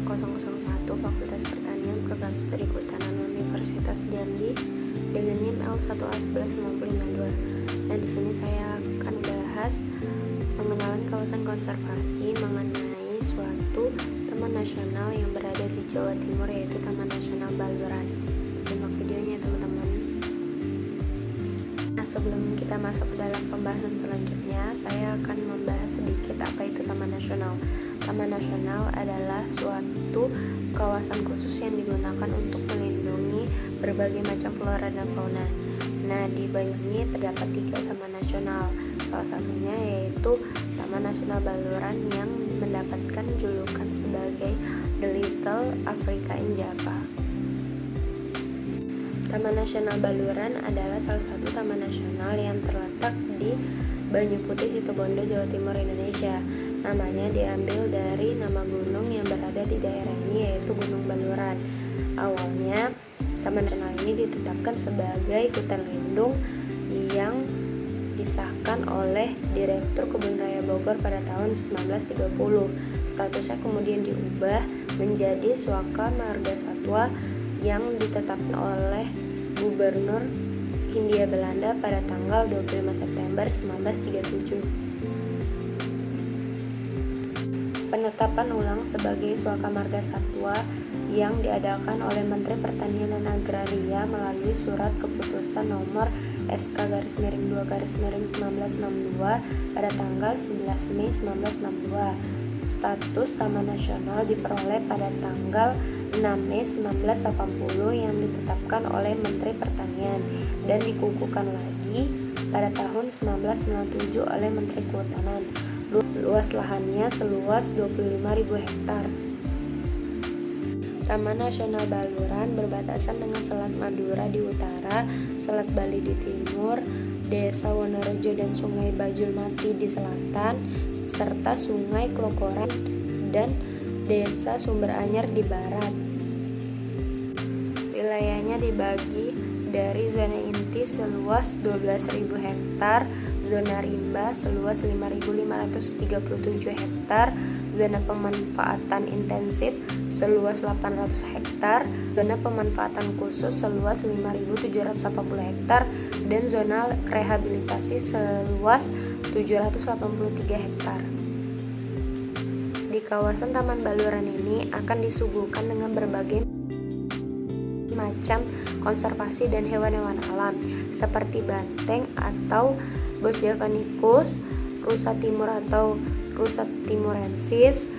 001 Fakultas Pertanian Program Studi Kehutanan Universitas Jambi dengan NIM L1A1152. Nah, di sini saya akan bahas pengenalan kawasan konservasi mengenai suatu taman nasional yang berada di Jawa Timur, yaitu Taman Nasional Baluran. Simak videonya teman-teman. Nah, sebelum kita masuk ke dalam pembahasan selanjutnya, saya akan membahas sedikit apa itu Taman Nasional. Taman Nasional adalah suatu kawasan khusus yang digunakan untuk melindungi berbagai macam flora dan fauna. Nah, di Banyuwangi terdapat 3 taman nasional. Salah satunya yaitu Taman Nasional Baluran yang mendapatkan julukan sebagai The Little Africa in Java. Taman Nasional Baluran adalah salah satu taman nasional yang terletak di Banyu Putih, Situbondo, Jawa Timur, Indonesia. Namanya diambil dari nama gunung yang berada di daerah ini, yaitu Gunung Baluran. Awalnya, Taman Nasional ini ditetapkan sebagai hutan lindung yang disahkan oleh Direktur Kebun Raya Bogor pada tahun 1930. Statusnya kemudian diubah menjadi Suaka Marga Satwa yang ditetapkan oleh Gubernur Hindia Belanda pada tanggal 25 September 1937. Penetapan ulang sebagai Suaka Marga Satwa yang diadakan oleh Menteri Pertanian dan Agraria melalui Surat Keputusan Nomor SK-2-1962 pada tanggal 11 Mei 1962. Status Taman Nasional diperoleh pada tanggal 6 Mei 1980 yang ditetapkan oleh Menteri Pertanian dan dikukuhkan lagi pada tahun 1997 oleh Menteri Kehutanan. Luas lahannya seluas 25.000 hektar. Taman Nasional Baluran berbatasan dengan Selat Madura di utara, Selat Bali di timur, Desa Wonorejo dan Sungai Bajul Mati di selatan, serta Sungai Klokoran dan Desa Sumber Anyar di barat. Wilayahnya dibagi dari zona inti seluas 12.000 hektar, zona rimba seluas 5.537 hektar, zona pemanfaatan intensif seluas 800 hektar, zona pemanfaatan khusus seluas 5.780 hektar, dan zona rehabilitasi seluas 783 hektar. Di kawasan Taman Baluran ini akan disuguhkan dengan berbagai macam konservasi dan hewan-hewan alam seperti banteng atau Bos javanicus, rusa timur atau rusa timurensis,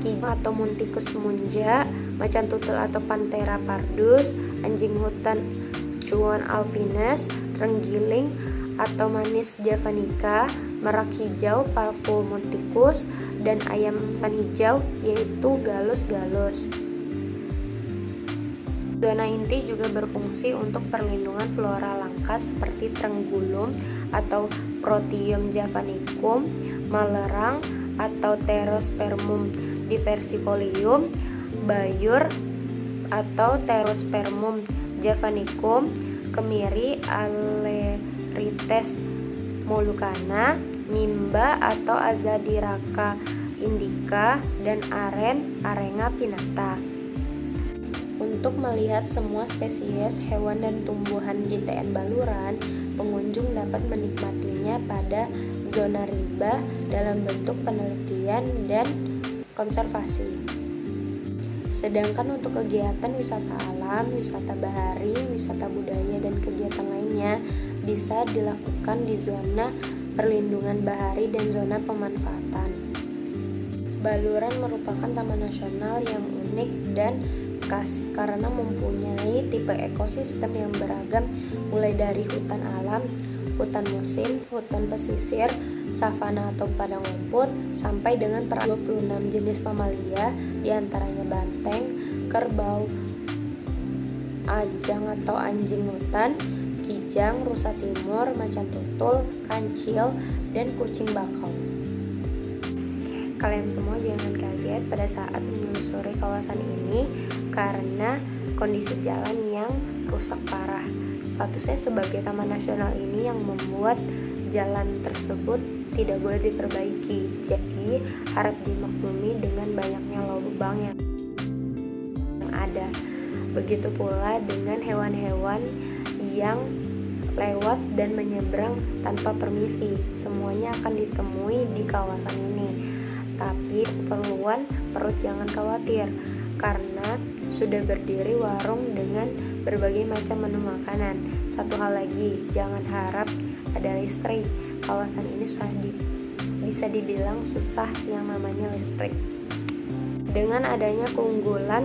kijang atau Munticus munja, macan tutul atau Panthera pardus, anjing hutan Cuon alpinus, terenggiling atau Manis javanica, merak hijau Parvo monticus, dan ayam hutan hijau yaitu Gallus. Zona inti juga berfungsi untuk perlindungan flora langka seperti Trenggulum atau Proteum javanicum, Malerang atau Pterospermum diversifolium, Bayur atau Pterospermum javanicum, Kemiri Alerites molucana, Mimba atau Azadirachta indica, dan Aren Arenga pinnata. Untuk melihat semua spesies hewan dan tumbuhan di TN Baluran, pengunjung dapat menikmatinya pada zona rimba dalam bentuk penelitian dan konservasi. Sedangkan untuk kegiatan wisata alam, wisata bahari, wisata budaya, dan kegiatan lainnya bisa dilakukan di zona perlindungan bahari dan zona pemanfaatan. Baluran merupakan taman nasional yang unik dan khas karena mempunyai tipe ekosistem yang beragam, mulai dari hutan alam, hutan musim, hutan pesisir, savana atau padang rumput, sampai dengan 26 jenis mamalia, diantaranya banteng, kerbau, ajang atau anjing hutan, kijang, rusa timur, macan tutul, kancil, dan kucing bakau. Kalian semua jangan kaget pada saat menelusuri kawasan ini karena kondisi jalan yang rusak parah. Statusnya sebagai taman nasional ini yang membuat jalan tersebut tidak boleh diperbaiki. Jadi harap dimaklumi dengan banyaknya lubang yang ada. Begitu pula dengan hewan-hewan yang lewat dan menyeberang tanpa permisi, semuanya akan ditemui di kawasan ini. Tapi keperluan perut jangan khawatir, karena sudah berdiri warung dengan berbagai macam menu makanan. Satu hal lagi, jangan harap ada listrik. Kawasan ini bisa dibilang susah yang namanya listrik. Dengan adanya keunggulan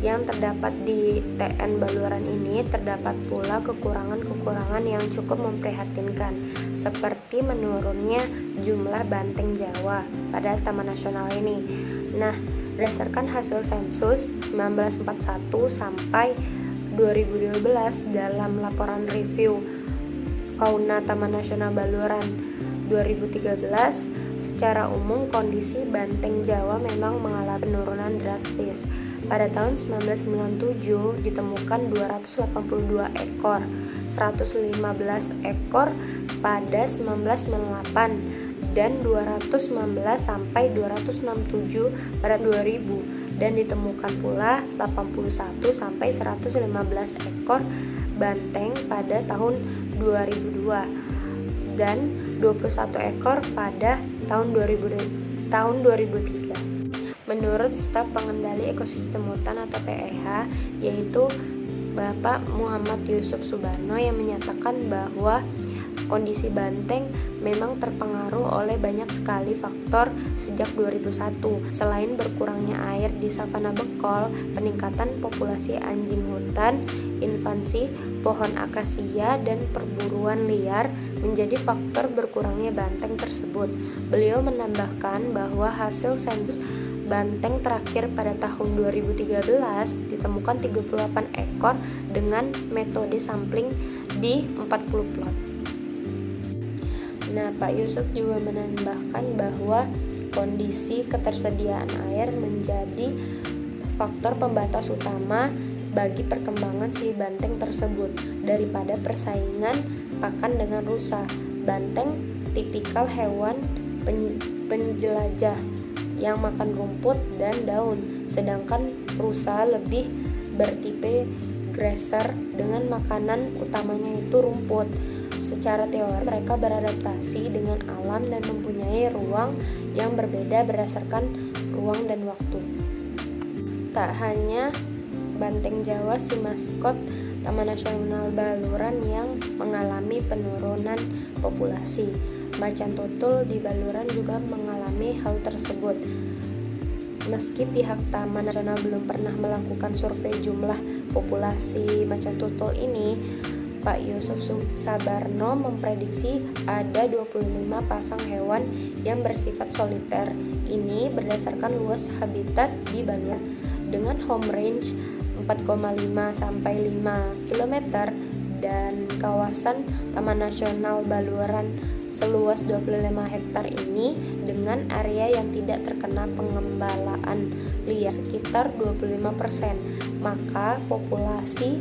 yang terdapat di TN Baluran ini, terdapat pula kekurangan-kekurangan yang cukup memprihatinkan, seperti menurunnya jumlah banteng Jawa pada Taman Nasional ini. Nah, berdasarkan hasil sensus 1941 sampai 2012 dalam laporan review fauna Taman Nasional Baluran 2013, secara umum kondisi banteng Jawa memang mengalami penurunan drastis. Pada tahun 1997 ditemukan 282 ekor, 115 ekor pada 1998 dan 219 sampai 267 pada 2000, dan ditemukan pula 81 sampai 115 ekor banteng pada tahun 2002 dan 21 ekor pada tahun 2003. Menurut staf pengendali ekosistem hutan atau PEH, yaitu Bapak Muhammad Yusuf Subarno, yang menyatakan bahwa kondisi banteng memang terpengaruh oleh banyak sekali faktor sejak 2001. Selain berkurangnya air di savana Bekol, peningkatan populasi anjing hutan, invasi pohon akasia, dan perburuan liar menjadi faktor berkurangnya banteng tersebut. Beliau menambahkan bahwa hasil sensus banteng terakhir pada tahun 2013 ditemukan 38 ekor dengan metode sampling di 40 plot. Nah, Pak Yusuf juga menambahkan bahwa kondisi ketersediaan air menjadi faktor pembatas utama bagi perkembangan si banteng tersebut daripada persaingan pakan dengan rusa. Banteng tipikal hewan penjelajah yang makan rumput dan daun, sedangkan rusa lebih bertipe grazer dengan makanan utamanya itu rumput. Secara teori mereka beradaptasi dengan alam dan mempunyai ruang yang berbeda berdasarkan ruang dan waktu. Tak hanya banteng Jawa, si maskot Taman Nasional Baluran yang mengalami penurunan populasi, macan tutul di Baluran juga mengalami hal tersebut. Meski pihak Taman Nasional belum pernah melakukan survei jumlah populasi macan tutul ini, Pak Yusuf Subarno memprediksi ada 25 pasang hewan yang bersifat soliter. Ini berdasarkan luas habitat di Baluran dengan home range 4,5 sampai 5 km dan kawasan Taman Nasional Baluran seluas 25 hektar ini dengan area yang tidak terkena pengembalaan liar sekitar 25%, maka populasi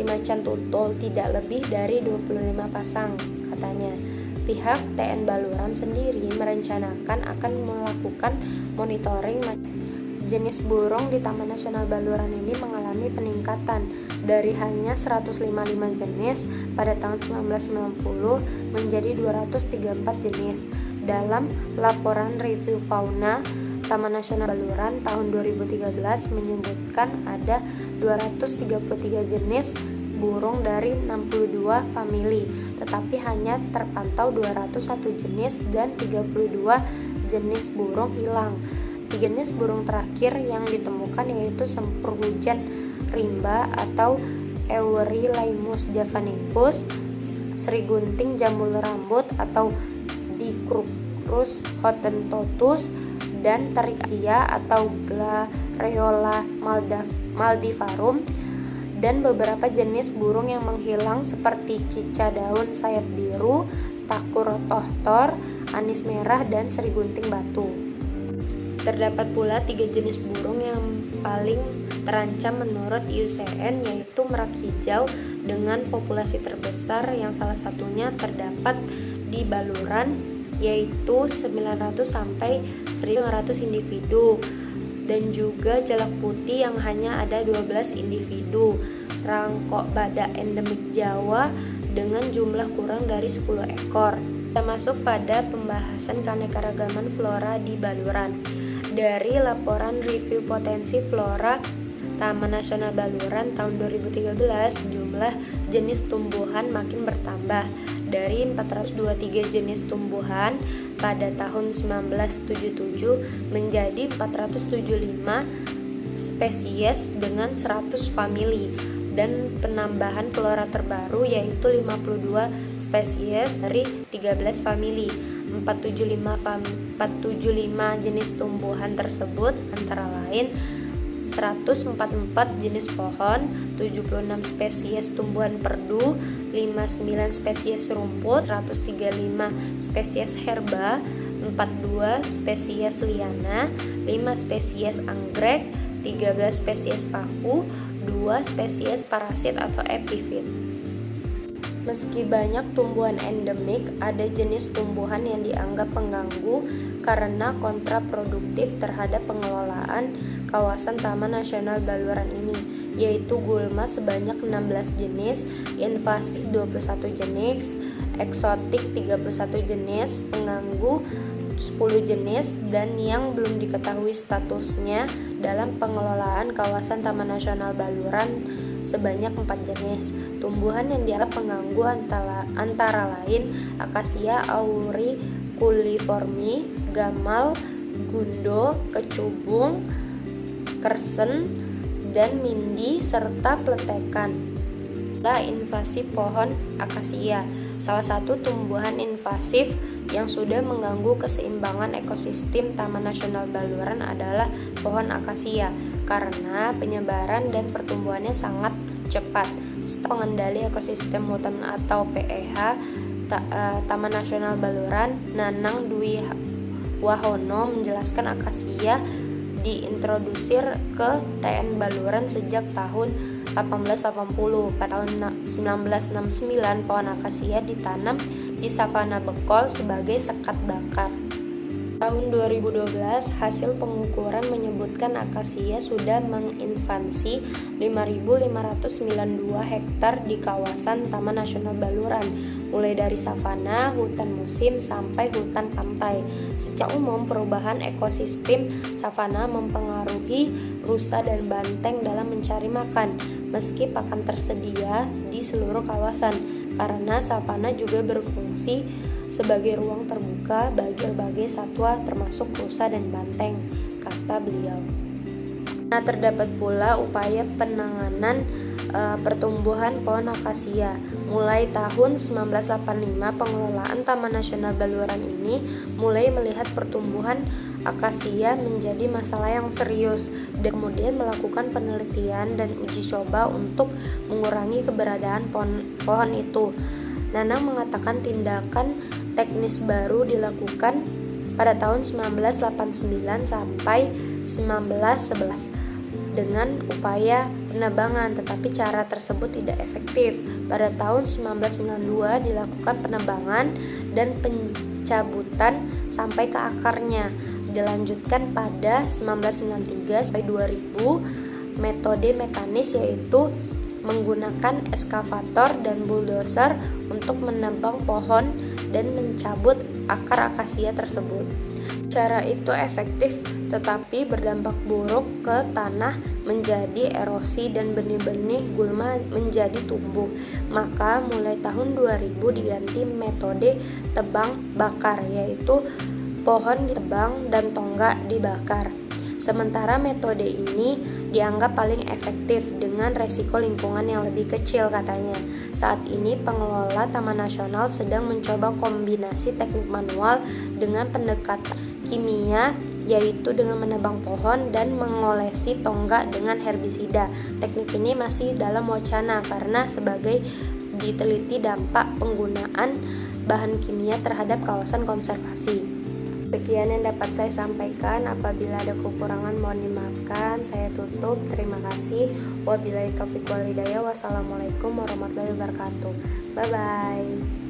macan tutul tidak lebih dari 25 pasang, katanya. Pihak TN Baluran sendiri merencanakan akan melakukan monitoring jenis burung di Taman Nasional Baluran ini mengalami peningkatan dari hanya 155 jenis pada tahun 1990 menjadi 234 jenis. Dalam laporan review fauna Taman Nasional Baluran tahun 2013 menyebutkan ada 233 jenis burung dari 62 famili, tetapi hanya terpantau 201 jenis dan 32 jenis burung hilang. 3 jenis burung terakhir yang ditemukan yaitu sempur hujan rimba atau Eurylaemus javanicus, serigunting jambul rambut atau Dicrurus hottentotus, dan terik Asia atau Glareola maldivarum, dan beberapa jenis burung yang menghilang seperti cicak daun sayap biru, takur tohtor, anis merah, dan serigunting batu. Terdapat pula 3 jenis burung yang paling terancam menurut IUCN, yaitu merak hijau dengan populasi terbesar yang salah satunya terdapat di Baluran, yaitu 900 sampai 1.500 individu. dan juga jalak putih yang hanya ada 12 individu, rangkok badak endemik Jawa dengan jumlah kurang dari 10 ekor. Kita masuk pada pembahasan keanekaragaman flora di Baluran. Dari laporan review potensi flora Taman Nasional Baluran tahun 2013, jumlah jenis tumbuhan makin bertambah dari 423 jenis tumbuhan pada tahun 1977 menjadi 475 spesies dengan 100 famili, dan penambahan flora terbaru yaitu 52 spesies dari 13 famili. 475 jenis tumbuhan tersebut antara lain 144 jenis pohon, 76 spesies tumbuhan perdu, 59 spesies rumput, 135 spesies herba, 42 spesies liana, 5 spesies anggrek, 13 spesies paku, 2 spesies parasit atau epifit. Meski banyak tumbuhan endemik, ada jenis tumbuhan yang dianggap pengganggu karena kontraproduktif terhadap pengelolaan kawasan Taman Nasional Baluran ini, yaitu gulma sebanyak 16 jenis, invasif 21 jenis, eksotik 31 jenis, pengganggu 10 jenis, dan yang belum diketahui statusnya dalam pengelolaan kawasan Taman Nasional Baluran sebanyak 4 jenis. Tumbuhan yang dianggap pengganggu antara lain akasia auriculiforme, gamal, gundo, kecubung, kersen, dan mindi, serta pletekan. Invasi pohon akasia, salah satu tumbuhan invasif yang sudah mengganggu keseimbangan ekosistem Taman Nasional Baluran adalah pohon akasia karena penyebaran dan pertumbuhannya sangat cepat. Staf Pengendali Ekosistem Hutan atau PEH Taman Nasional Baluran, Nanang Dwi Wahono, menjelaskan akasia diintrodusir ke TN Baluran sejak tahun 1880. Pada tahun 1969, pohon akasia ditanam di savana Bekol sebagai sekat bakar. Tahun 2012, hasil pengukuran menyebutkan akasia sudah menginvasi 5.592 hektar di kawasan Taman Nasional Baluran, mulai dari savana, hutan musim, sampai hutan pantai. Secara umum, perubahan ekosistem savana mempengaruhi rusa dan banteng dalam mencari makan, meski pakan tersedia di seluruh kawasan, karena savana juga berfungsi sebagai ruang terbuka bagi berbagai satwa termasuk rusa dan banteng, kata beliau. Nah, terdapat pula upaya penanganan pertumbuhan pohon akasia. Mulai tahun 1985, pengelolaan Taman Nasional Baluran ini mulai melihat pertumbuhan akasia menjadi masalah yang serius dan kemudian melakukan penelitian dan uji coba untuk mengurangi keberadaan pohon itu. Nanang mengatakan tindakan teknis baru dilakukan pada tahun 1989 sampai 1911 dengan upaya penebangan, tetapi cara tersebut tidak efektif. Pada tahun 1992 dilakukan penebangan dan pencabutan sampai ke akarnya. Dilanjutkan pada 1993 sampai 2000 metode mekanis, yaitu menggunakan eskavator dan bulldozer untuk menebang pohon dan mencabut akar akasia tersebut. Cara itu efektif tetapi berdampak buruk ke tanah, menjadi erosi dan benih-benih gulma menjadi tumbuh. Maka mulai tahun 2000 diganti metode tebang bakar, yaitu pohon ditebang dan tonggak dibakar. Sementara metode ini dianggap paling efektif dengan resiko lingkungan yang lebih kecil, katanya. Saat ini pengelola Taman Nasional sedang mencoba kombinasi teknik manual dengan pendekatan kimia, yaitu dengan menebang pohon dan mengolesi tonggak dengan herbisida. Teknik ini masih dalam wacana karena sebagai diteliti dampak penggunaan bahan kimia terhadap kawasan konservasi. Sekian yang dapat saya sampaikan. Apabila ada kekurangan mohon dimaafkan. Saya tutup. Terima kasih. Wabillahi taufiq wal hidayah. Wassalamualaikum warahmatullahi wabarakatuh. Bye bye.